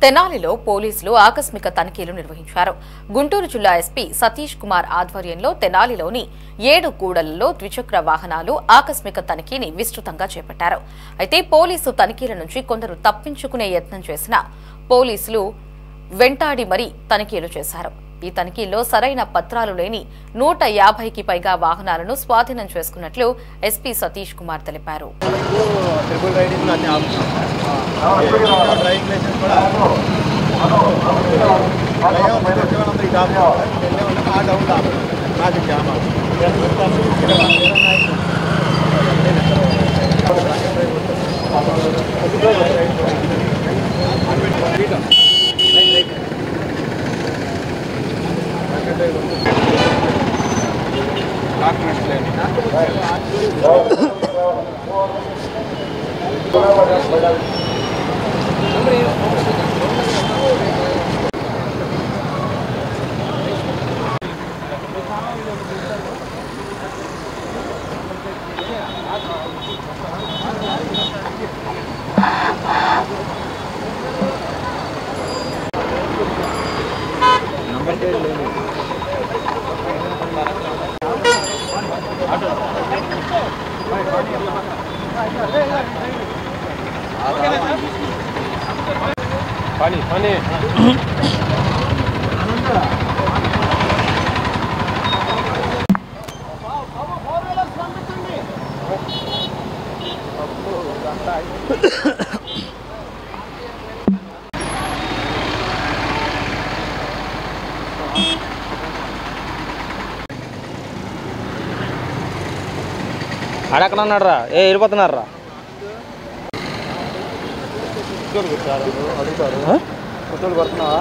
తెనాలిలో పోలీసులు ఆకస్మిక తనిఖీలు నిర్వహించారు. గుంటూరు జిల్లా ఎస్పీ సతీష్ కుమార్ ఆధ్వర్యంలో తెనాలిలోని 7 కూడళ్లలో ద్విచక్ర వాహనాలు ఆకస్మిక తనిఖీని విస్తృతంగా చేపట్టారు. అయితే పోలీసు తనిఖీల నుంచి కొందరు తప్పించుకునే యత్నం చేసిన పోలీసులు వెంటాడి మరీ తనిఖీలు చేశారు. ఈ తనిఖీల్లో సరైన పత్రాలు లేని 150కి పైగా వాహనాలను స్వాధీనం చేసుకున్నట్లు ఎస్పీ సతీష్ కుమార్ తెలిపారు. అడక్కనన్నాడు రా వెళ్ళిపోతున్నారు రా కొత్తలు కొడుతున్నావా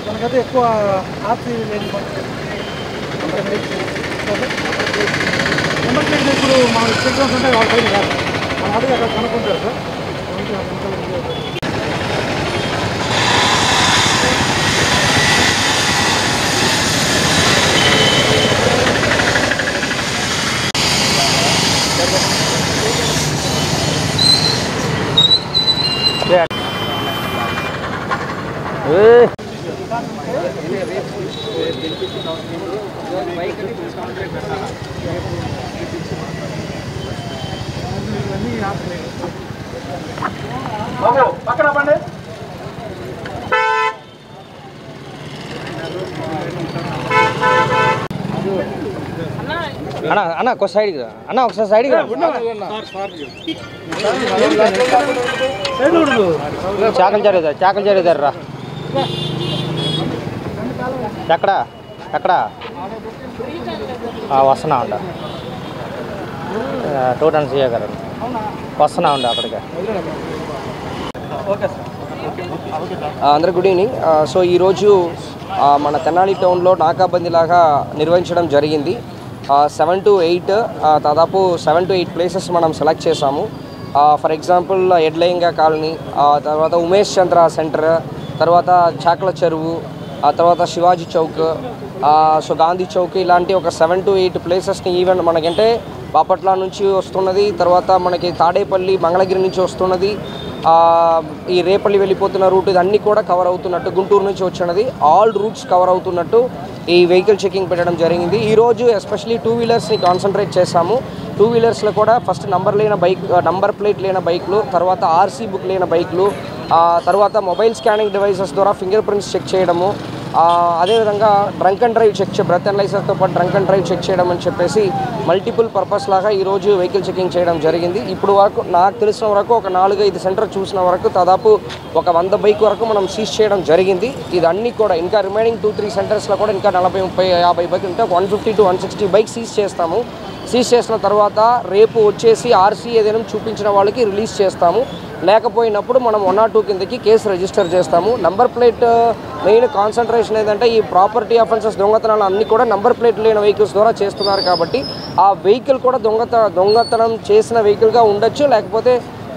మనకైతే ఎక్కువ ఆర్సీ లేదు. నెంబర్ ప్లేట్ ఇప్పుడు మన చెక్స్ ఉంటే వాళ్ళ పైన కాదు, మన అడిగి అక్కడ కనుక్కుంటారు సార్. పక్కన పండి అన్నా అన్న ఒక సైడ్ అన్న ఒకసారి సైడ్ చాకలు జరిగారు రా ఎక్కడ ఎక్కడ వస్తున్నా ఉండ 2 టన్స్ గారు వస్తున్నా ఉండ అక్కడికి. అందరూ గుడ్ ఈవినింగ్. సో ఈరోజు మన తెనాలి టౌన్లో నాకాబందీలాగా నిర్వహించడం జరిగింది. 7 to 8 దాదాపు 7 to 8 ప్లేసెస్ మనం సెలెక్ట్ చేసాము. ఫర్ ఎగ్జాంపుల్ ఎడ్లయింగా కాలనీ, తర్వాత ఉమేష్ చంద్ర సెంటర్, తర్వాత చాకల చెరువు, ఆ తర్వాత శివాజీ చౌక్, సో గాంధీ చౌక్, ఇలాంటి ఒక 7 to 8 ప్లేసెస్ని ఈవెన్ మనకంటే బాపట్ల నుంచి వస్తున్నది, తర్వాత మనకి తాడేపల్లి మంగళగిరి నుంచి వస్తున్నది, ఈ రేపల్లి వెళ్ళిపోతున్న రూట్ ఇదన్నీ కూడా కవర్ అవుతున్నట్టు, గుంటూరు నుంచి వచ్చినది ఆల్ రూట్స్ కవర్ అవుతున్నట్టు ఈ వెహికల్ చెకింగ్ పెట్టడం జరిగింది. ఈరోజు ఎస్పెషలీ 2 వీలర్స్ని కాన్సన్ట్రేట్ చేశాము. 2 వీలర్స్లో కూడా ఫస్ట్ నంబర్ ప్లేట్ లేని బైక్లు, తర్వాత ఆర్సీ బుక్ లేని బైక్లు, తర్వాత మొబైల్ స్కానింగ్ డివైసెస్ ద్వారా ఫింగర్ ప్రింట్స్ చెక్ చేయడము, అదేవిధంగా drunk and drive check breath అనలైజర్తో పాటు డ్రంక్ అండ్ డ్రైవ్ చెక్ చేయడం అని చెప్పేసి మల్టిపుల్ పర్పస్ లాగా ఈరోజు వెహికల్ చెకింగ్ చేయడం జరిగింది. ఇప్పుడు వరకు నాకు తెలిసిన వరకు ఒక 4-5 సెంటర్ చూసిన వరకు దాదాపు ఒక 100 బైక్ వరకు మనం సీజ్ చేయడం జరిగింది. ఇదన్నీ కూడా ఇంకా రిమైనింగ్ 2-3 సెంటర్స్లో కూడా ఇంకా 40-30-50 బైక్ ఉంటే 150 to 160 బైక్ సీజ్ చేస్తాము. సీజ్ చేసిన తర్వాత రేపు వచ్చేసి ఆర్సీ ఏదైనా చూపించిన వాళ్ళకి రిలీజ్ చేస్తాము. లేకపోయినప్పుడు మనం 102 కిందకి కేసు రిజిస్టర్ చేస్తాము. నంబర్ ప్లేట్ మెయిన్ కాన్సన్ట్రేషన్ ఏంటంటే ఈ ప్రాపర్టీ అఫెన్సెస్ దొంగతనాలు అన్నీ కూడా నంబర్ ప్లేట్ లేని వెహికల్స్ ద్వారా చేస్తున్నారు కాబట్టి ఆ వెహికల్ కూడా దొంగతనం చేసిన వెహికల్గా ఉండొచ్చు, లేకపోతే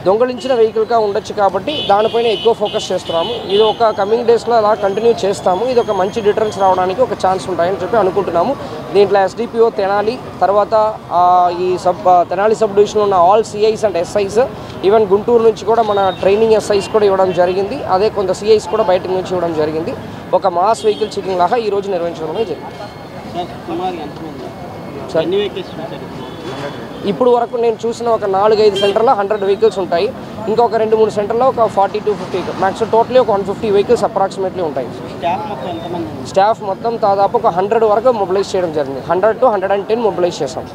దొంగలించిన వెహికల్గా ఉండొచ్చు. కాబట్టి దానిపైన ఎక్కువ ఫోకస్ చేస్తున్నాము. ఇది ఒక కమింగ్ డేస్లో అలా కంటిన్యూ చేస్తాము. ఇది ఒక మంచి డిటరెన్స్ రావడానికి ఒక ఛాన్స్ ఉంటాయని చెప్పి అనుకుంటున్నాము. దీంట్లో ఎస్డిపిఓ తెనాలి, తర్వాత ఈ తెనాలి సబ్ డివిజన్లో ఉన్న all CIs and SIs, even Guntur నుంచి కూడా మన ట్రైనింగ్ ఎస్ఐస్ కూడా ఇవ్వడం జరిగింది. అదే కొంత సిఐస్ కూడా బయట నుంచి ఇవ్వడం జరిగింది. ఒక మాస్ వెహికల్ చెకింగ్ లాగా ఈరోజు నిర్వహించడం జరిగింది. ఇప్పుడు వరకు నేను చూసిన ఒక 4-5 సెంటర్లో 100 వెహికల్స్ ఉంటాయి. ఇంకొక 2-3 సెంటర్లో ఒక 40 to 50, మ్యాక్సిమం టోటలీ ఒక 150 వెహికల్స్ అప్రాక్సిమేట్లీ ఉంటాయి. స్టాఫ్ మొత్తం దాదాపు ఒక 100 వరకు మొబిలైజ్ చేయడం జరిగింది. 100 to 110 మొబిలైజ్ చేసాం.